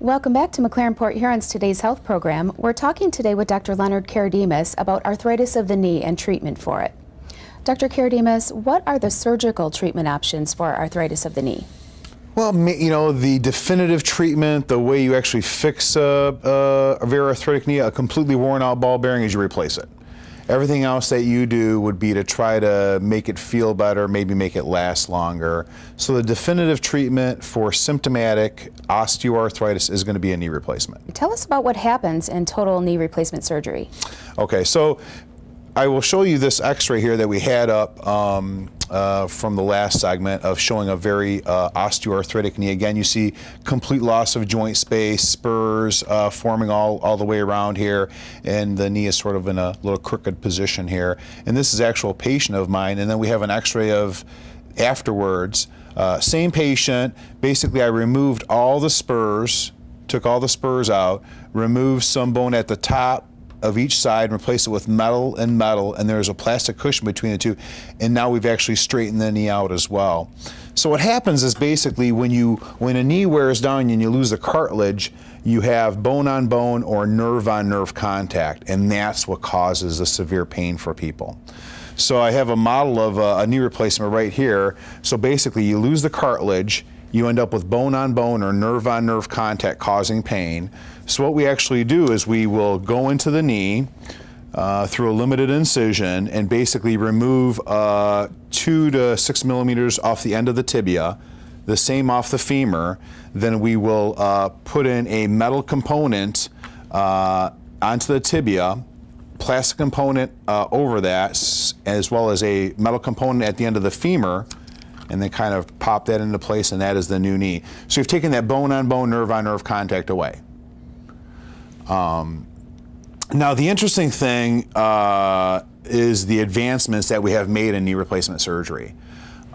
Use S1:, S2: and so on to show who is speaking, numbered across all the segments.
S1: Welcome back to McLaren Port Huron's Today's Health Program. We're talking today with Dr. Leonard Karadimas about arthritis of the knee and treatment for it. Dr. Karadimas, what are the surgical treatment options for arthritis of the knee?
S2: Well, you know, the definitive treatment, the way you actually fix a very arthritic knee, a completely worn out ball bearing, is you replace it. Everything else that you do would be to try to make it feel better, maybe make it last longer. So the definitive treatment for symptomatic osteoarthritis is going to be a knee replacement.
S1: Tell us about what happens in total knee replacement surgery.
S2: Okay, so I will show you this x-ray here that we had up from the last segment of showing a very osteoarthritic knee. Again, you see complete loss of joint space, spurs forming all the way around here, and the knee is sort of in a little crooked position here. And this is actual patient of mine, and then we have an x-ray of afterwards. Same patient, basically I removed all the spurs, took all the spurs out, removed some bone at the top of each side and replace it with metal, and there's a plastic cushion between the two, and now we've actually straightened the knee out as well. So what happens is basically when a knee wears down and you lose the cartilage, you have bone on bone or nerve on nerve contact, and that's what causes the severe pain for people. So I have a model of a knee replacement right here. So basically you lose the cartilage, you end up with bone on bone or nerve on nerve contact causing pain. So what we actually do is we will go into the knee through a limited incision and basically remove 2 to 6 millimeters off the end of the tibia, the same off the femur. Then we will put in a metal component onto the tibia, plastic component over that, as well as a metal component at the end of the femur, and then kind of pop that into place, and that is the new knee. So you've taken that bone on bone, nerve on nerve contact away. Now the interesting thing is the advancements that we have made in knee replacement surgery.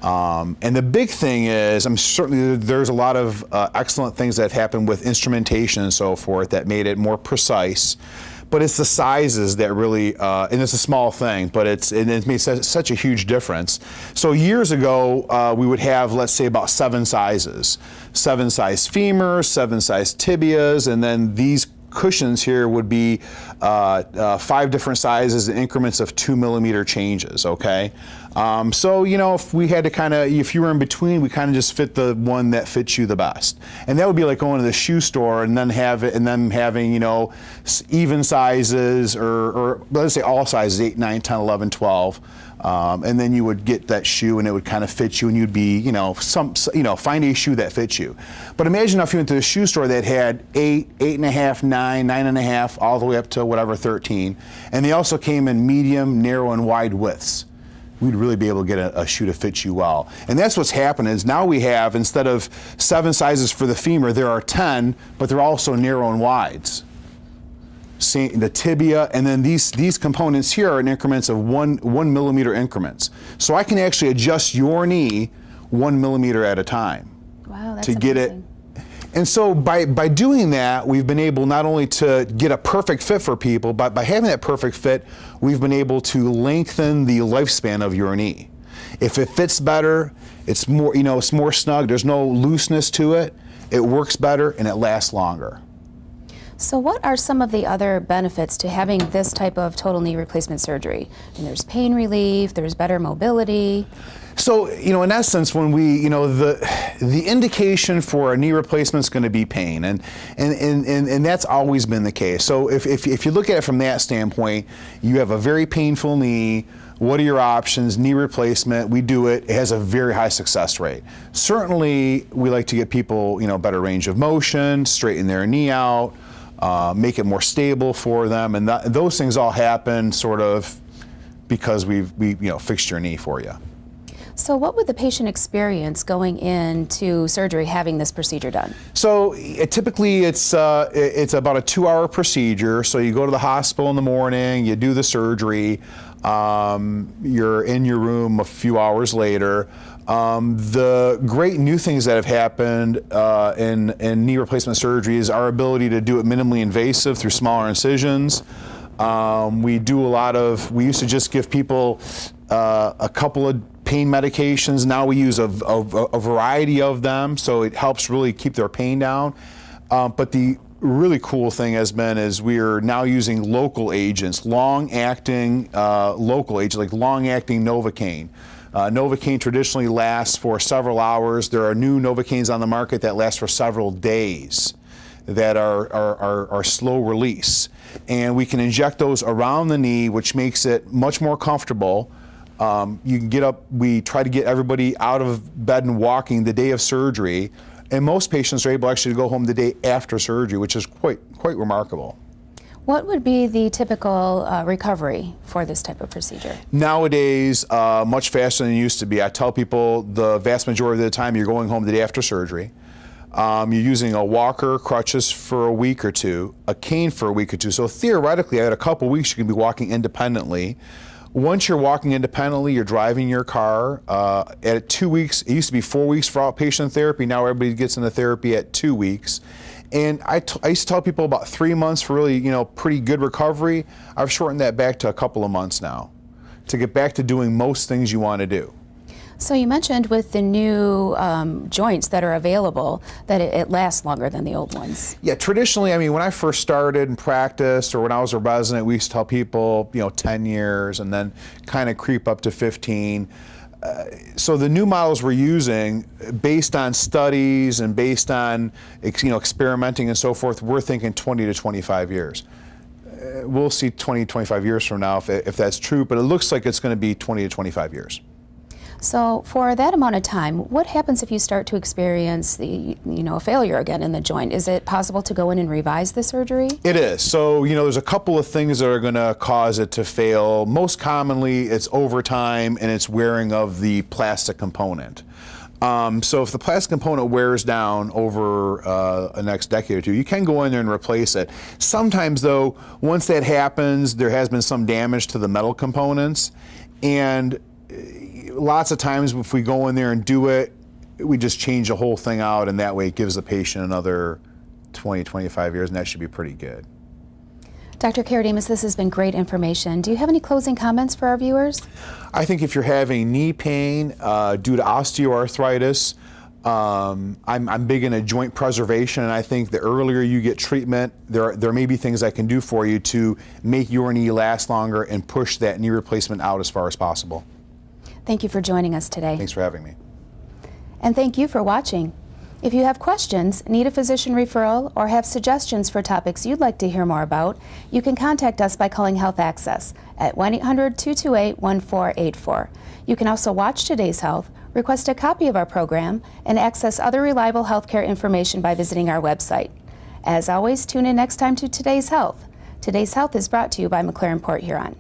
S2: And the big thing is, certainly there's a lot of excellent things that have happened with instrumentation and so forth that made it more precise. But it's the sizes that really, and it's a small thing, but it made such a huge difference. So years ago, we would have, let's say, about 7 sizes. 7 size femurs, 7 size tibias, and then these cushions here would be 5 different sizes in increments of 2 millimeter changes, okay? So, you know, if we had to if you were in between, we kind of just fit the one that fits you the best. And that would be like going to the shoe store and then having, you know, even sizes or let's say all sizes, 8, 9, 10, 11, 12. And then you would get that shoe and it would kind of fit you, and you'd be, you know, find a shoe that fits you. But imagine if you went to the shoe store that had 8, 8.5, 9, 9.5, all the way up to whatever 13. And they also came in medium, narrow, and wide widths. We'd really be able to get a shoe to fit you well. And that's what's happened is now we have, instead of 7 sizes for the femur, there are 10, but they're also narrow and wides. See, the tibia, and then these components here are in increments of 1 millimeter increments. So I can actually adjust your knee 1 millimeter at a time.
S1: Wow, that's
S2: to get
S1: amazing.
S2: it. And so by doing that, we've been able not only to get a perfect fit for people, but by having that perfect fit, we've been able to lengthen the lifespan of your knee. If it fits better, it's more, you know, it's more snug, there's no looseness to it, it works better, and it lasts longer.
S1: So what are some of the other benefits to having this type of total knee replacement surgery? And there's pain relief, there's better mobility.
S2: So, you know, in essence, when we, you know, the indication for a knee replacement is going to be pain, and that's always been the case. So if you look at it from that standpoint, you have a very painful knee. What are your options? Knee replacement, we do it. It has a very high success rate. Certainly, we like to get people, you know, better range of motion, straighten their knee out, make it more stable for them, and those things all happen sort of because we you know, fixed your knee for you.
S1: So what would the patient experience going into surgery having this procedure done?
S2: So typically it's about a 2-hour procedure. So you go to the hospital in the morning, you do the surgery, you're in your room a few hours later. The great new things that have happened in knee replacement surgery is our ability to do it minimally invasive through smaller incisions. We used to just give people a couple of pain medications. Now we use a variety of them, so it helps really keep their pain down. But the really cool thing has been is we are now using local agents, long-acting local agents, like long-acting Novocaine. Novocaine traditionally lasts for several hours. There are new Novocaines on the market that last for several days that are slow release. And we can inject those around the knee, which makes it much more comfortable. You can get up, we try to get everybody out of bed and walking the day of surgery. And most patients are able actually to go home the day after surgery, which is quite remarkable.
S1: What would be the typical recovery for this type of procedure?
S2: Nowadays, much faster than it used to be. I tell people the vast majority of the time you're going home the day after surgery. You're using a walker, crutches for a week or two, a cane for a week or two. So theoretically, at a couple weeks, you can be walking independently. Once you're walking independently, you're driving your car. At 2 weeks, it used to be 4 weeks for outpatient therapy. Now everybody gets into therapy at 2 weeks. And I used to tell people about 3 months for really, pretty good recovery. I've shortened that back to a couple of months now to get back to doing most things you want to do.
S1: So you mentioned with the new joints that are available that it lasts longer than the old ones.
S2: Yeah, traditionally, I mean, when I first started and practiced, or when I was a resident, we used to tell people, 10 years, and then kind of creep up to 15. So the new models we're using, based on studies and based on experimenting and so forth, we're thinking 20 to 25 years. We'll see 20, 25 years from now if that's true, but it looks like it's going to be 20 to 25 years.
S1: So for that amount of time, what happens if you start to experience a failure again in the joint? Is it possible to go in and revise the surgery?
S2: It is. So, there's a couple of things that are going to cause it to fail. Most commonly, it's overtime and it's wearing of the plastic component. So if the plastic component wears down over the next decade or two, you can go in there and replace it. Sometimes, though, once that happens, there has been some damage to the metal components, and lots of times if we go in there and do it, we just change the whole thing out, and that way it gives the patient another 20, 25 years, and that should be pretty good.
S1: Dr. Karadimas, this has been great information. Do you have any closing comments for our viewers?
S2: I think if you're having knee pain due to osteoarthritis, I'm big into joint preservation, and I think the earlier you get treatment, there may be things I can do for you to make your knee last longer and push that knee replacement out as far as possible.
S1: Thank you for joining us today.
S2: Thanks for having me.
S1: And thank you for watching. If you have questions, need a physician referral, or have suggestions for topics you'd like to hear more about, you can contact us by calling Health Access at 1-800-228-1484. You can also watch Today's Health, request a copy of our program, and access other reliable healthcare information by visiting our website. As always, tune in next time to Today's Health. Today's Health is brought to you by McLaren Port Huron.